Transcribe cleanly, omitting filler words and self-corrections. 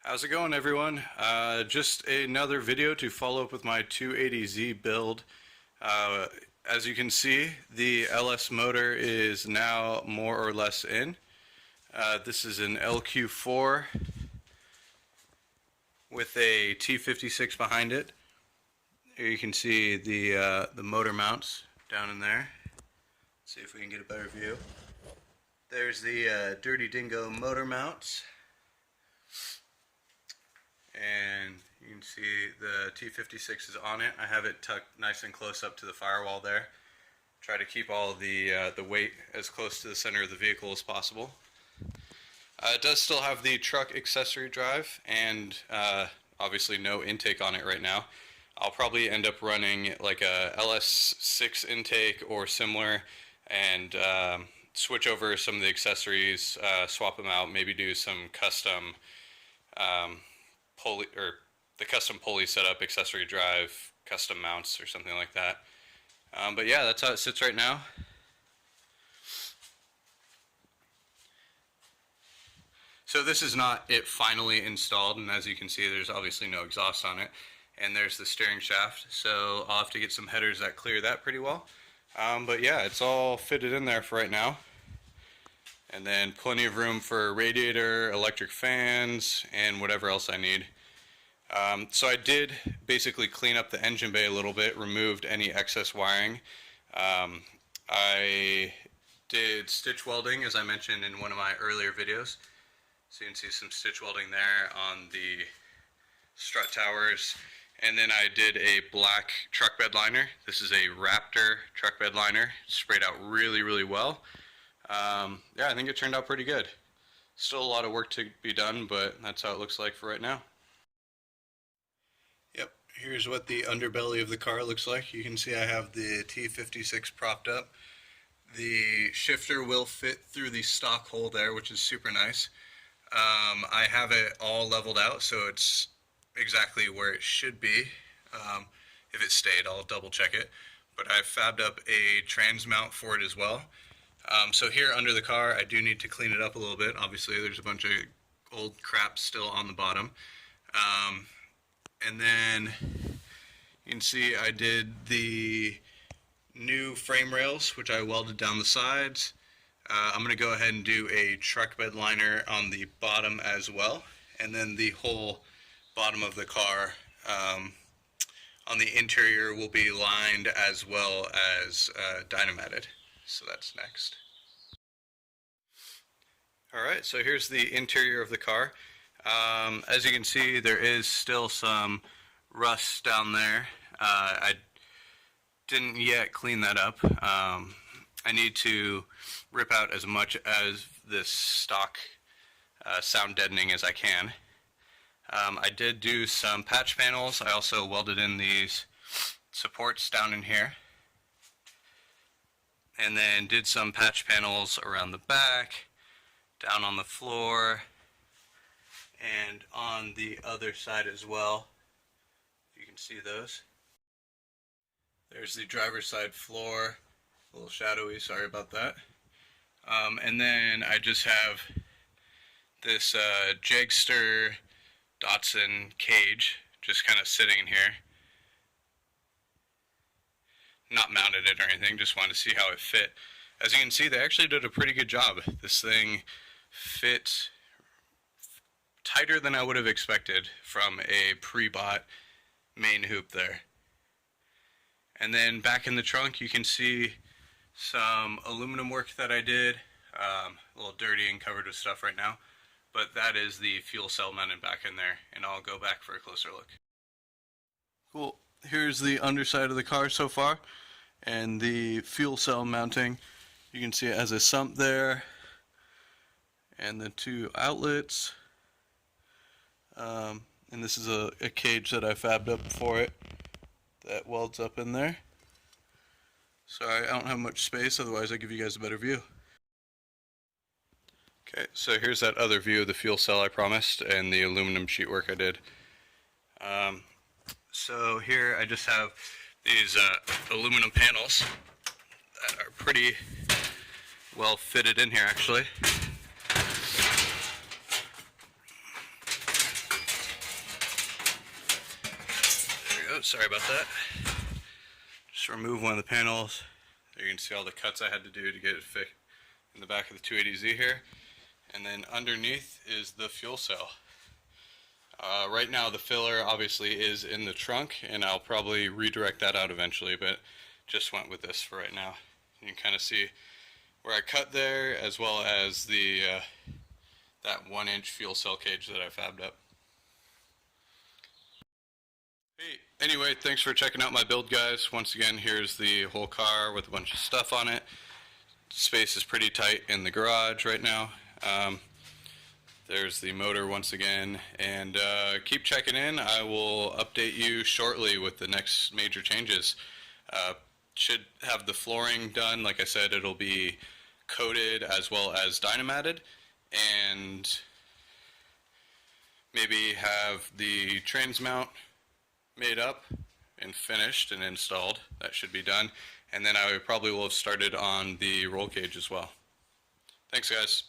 How's it going, everyone? Just another video to follow up with my 280Z build. As you can see, the LS motor is now more or less in. This is an LQ4 with a T56 behind it. Here you can see the motor mounts down in there. Let's see if we can get a better view. There's the Dirty Dingo motor mounts. And you can see the T56 is on it. I have it tucked nice and close up to the firewall there. Try to keep all the weight as close to the center of the vehicle as possible. It does still have the truck accessory drive and obviously no intake on it right now. I'll probably end up running like a LS6 intake or similar and switch over some of the accessories, swap them out, maybe do some custom pulley, or the custom pulley setup, accessory drive, custom mounts or something like that. But yeah, that's how it sits right now. So this is not it finally installed, and as you can see there's obviously no exhaust on it, and there's the steering shaft, so I'll have to get some headers that clear that pretty well. But yeah, it's all fitted in there for right now. And then plenty of room for radiator, electric fans, and whatever else I need. So I did basically clean up the engine bay a little bit, removed any excess wiring. I did stitch welding, as I mentioned in one of my earlier videos. So you can see some stitch welding there on the strut towers. And then I did a black truck bed liner. This is a Raptor truck bed liner. Sprayed out really, really well. Yeah, I think it turned out pretty good. Still a lot of work to be done, but that's how it looks like for right now. Yep, here's what the underbelly of the car looks like. You can see I have the T56 propped up. The shifter will fit through the stock hole there, which is super nice. I have it all leveled out, so it's exactly where it should be. If it stayed, I'll double check it. But I've fabbed up a trans mount for it as well. So here under the car, I do need to clean it up a little bit. Obviously, there's a bunch of old crap still on the bottom. And then you can see I did the new frame rails, which I welded down the sides. I'm going to go ahead and do a truck bed liner on the bottom as well. And then the whole bottom of the car on the interior will be lined as well as dynamited. So that's next. Alright, so here's the interior of the car. As you can see, there is still some rust down there. I didn't yet clean that up. I need to rip out as much as this stock sound deadening as I can. I did do some patch panels. I also welded in these supports down in here. And then did some patch panels around the back, down on the floor, and on the other side as well. You can see those. There's the driver's side floor, a little shadowy, sorry about that. And then I just have this Jagster Datsun cage just kind of sitting in here. Not mounted it or anything, just wanted to see how it fit. As you can see, they actually did a pretty good job. This thing fits tighter than I would have expected from a pre-bought main hoop there. And then back in the trunk you can see some aluminum work that I did. A little dirty and covered with stuff right now, but that is the fuel cell mounted back in there, and I'll go back for a closer look. Cool. Here's the underside of the car so far, and the fuel cell mounting. You can see it has a sump there, and the two outlets. And this is a cage that I fabbed up for it that welds up in there. Sorry, I don't have much space, otherwise I'll give you guys a better view. Okay, so here's that other view of the fuel cell I promised, and the aluminum sheet work I did. So here I just have these aluminum panels that are pretty well fitted in here actually. sorry about that. Just remove one of the panels. There you can see all the cuts I had to do to get it fit in the back of the 280Z here. And then underneath is the fuel cell. Right now the filler obviously is in the trunk, and I'll probably redirect that out eventually, but just went with this for right now. You can kind of see where I cut there, as well as the that 1-inch fuel cell cage that I fabbed up. Hey, anyway, thanks for checking out my build, guys. Once again, here's the whole car with a bunch of stuff on it. Space is pretty tight in the garage right now. There's the motor once again, and keep checking in. I will update you shortly with the next major changes. Should have the flooring done. Like I said, it'll be coated as well as dynamatted, and maybe have the trans mount made up and finished and installed. That should be done, and then I probably will have started on the roll cage as well. Thanks, guys.